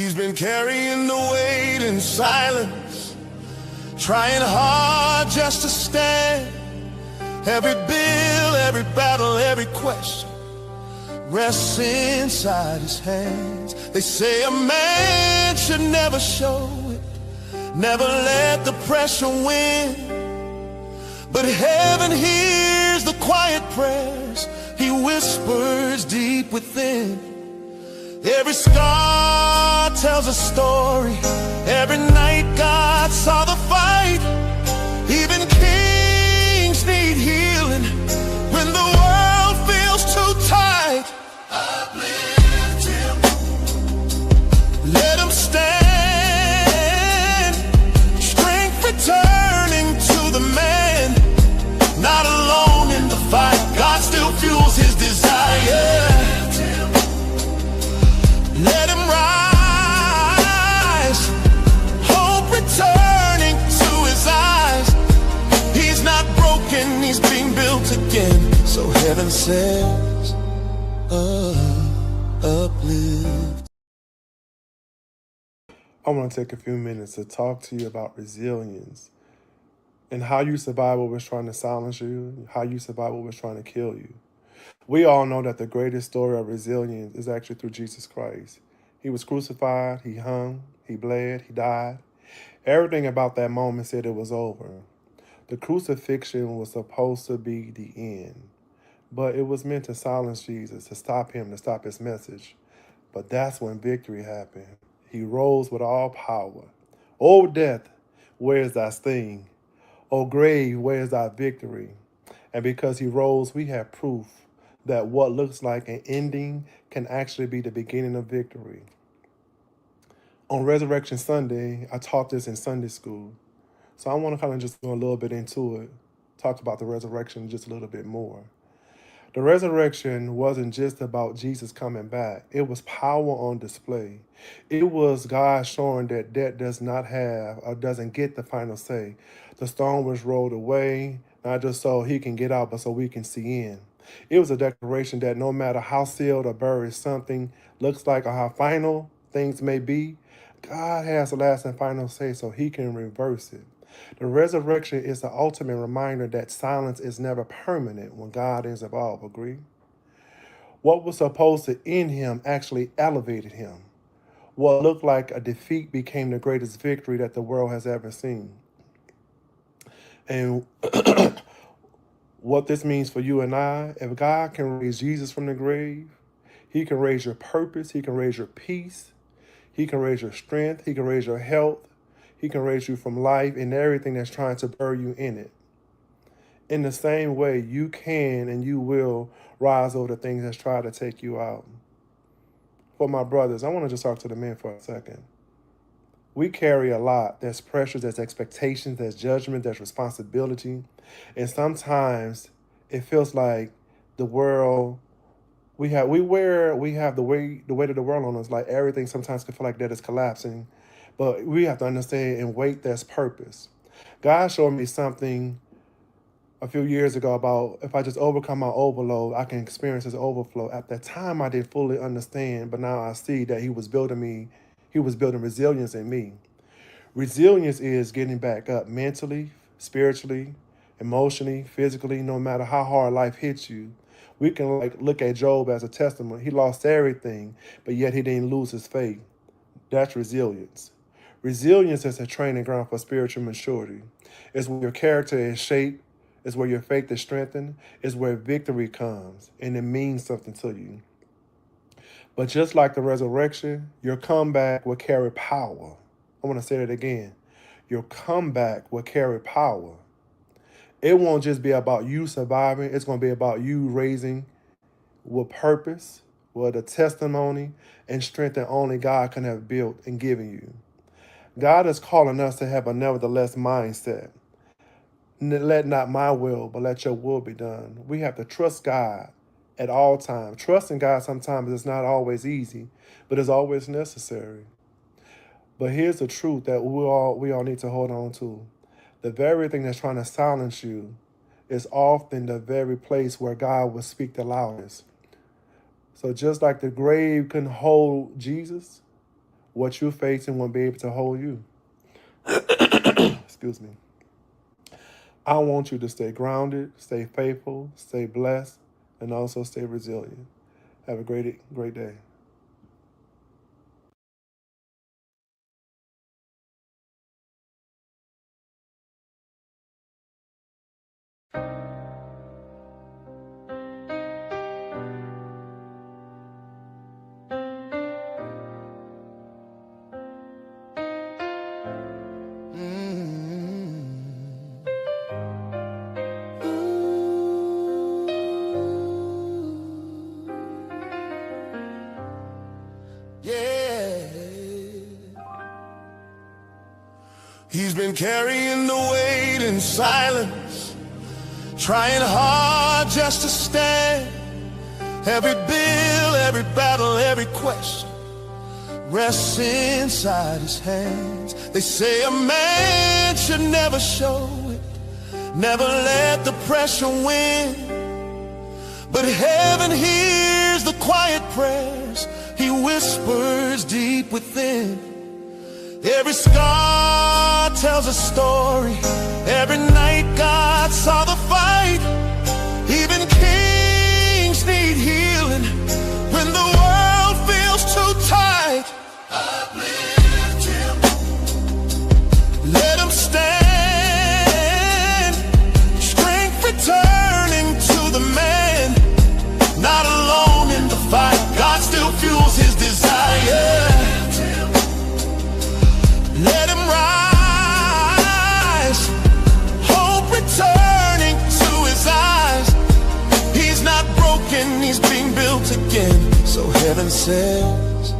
He's been carrying the weight in silence, trying hard just to stand. Every bill, every battle, every question rests inside his hands. They say a man should never show it, never let the pressure win. But heaven hears the quiet prayers he whispers deep within. Every scar tells a story. Every night God saw the fight. Even kings need healing when the world feels too tight. Uplift him, let him stand. Strength returning to the man, not alone in the fight. God still fuels his desire. Let him rise, hope returning to his eyes. He's not broken, he's being built again. So heaven says, uplift. I want to take a few minutes to talk to you about resilience and how you survive what was trying to silence you, how you survive what was trying to kill you. We all know that the greatest story of resilience is actually through Jesus Christ. He was crucified, he hung, he bled, he died. Everything about that moment said it was over. The crucifixion was supposed to be the end, but it was meant to silence Jesus, to stop him, to stop his message. But that's when victory happened. He rose with all power. O death, where is thy sting? O grave, where is thy victory? And because he rose, we have proof that what looks like an ending can actually be the beginning of victory. On Resurrection Sunday, I taught this in Sunday school. So I want to kind of just go a little bit into it, talk about the resurrection just a little bit more. The resurrection wasn't just about Jesus coming back. It was power on display. It was God showing that death does not have or doesn't get the final say. The stone was rolled away, not just so he can get out, but so we can see in. It was a declaration that no matter how sealed or buried something looks like or how final things may be, God has the last and final say so he can reverse it. The resurrection is the ultimate reminder that silence is never permanent when God is involved, agree? What was supposed to end him actually elevated him. What looked like a defeat became the greatest victory that the world has ever seen. And what this means for you and I, if God can raise Jesus from the grave, he can raise your purpose, he can raise your peace, he can raise your strength, he can raise your health, he can raise you from life and everything that's trying to bury you in it. In the same way, you can and you will rise over the things that's trying to take you out. For my brothers, I want to just talk to the men for a second. We carry a lot. There's pressures, there's expectations, there's judgment, there's responsibility. And sometimes it feels like the world, we have the weight of the world on us. Like everything sometimes can feel like that is collapsing. But we have to understand in weight there's purpose. God showed me something a few years ago about if I just overcome my overload, I can experience his overflow. At that time, I didn't fully understand, but now I see that he was building resilience in me. Resilience is getting back up mentally, spiritually, emotionally, physically, no matter how hard life hits you. We can look at Job as a testament. He lost everything, but yet he didn't lose his faith. That's resilience. Resilience is a training ground for spiritual maturity. It's where your character is shaped. It's where your faith is strengthened. It's where victory comes, and it means something to you. But just like the resurrection, your comeback will carry power. I want to say that again. Your comeback will carry power. It won't just be about you surviving. It's going to be about you raising with purpose, with a testimony and strength that only God can have built and given you. God is calling us to have a nevertheless mindset. Let not my will, but let your will be done. We have to trust God at all times. Trusting God sometimes is not always easy, but it's always necessary. But here's the truth that we all need to hold on to. The very thing that's trying to silence you is often the very place where God will speak the loudest. So just like the grave couldn't hold Jesus, what you're facing won't be able to hold you. Excuse me. I want you to stay grounded, stay faithful, stay blessed, and also stay resilient. Have a great day. Yeah. He's been carrying the weight in silence, trying hard just to stand. Every bill, every battle, every question rests inside his hands. They say a man should never show it, never let the pressure win. But heaven hears the quiet prayers he whispers deep within. Every scar tells a story. Every night God saw the fight. Even kings need healing when the world feels too tight. Uplift him. Let him stand. Strength returning to the man. Not alone in the fight. God still fuels his desire. Let him rise. Hope returning to his eyes. He's not broken, he's being built again. So heaven says,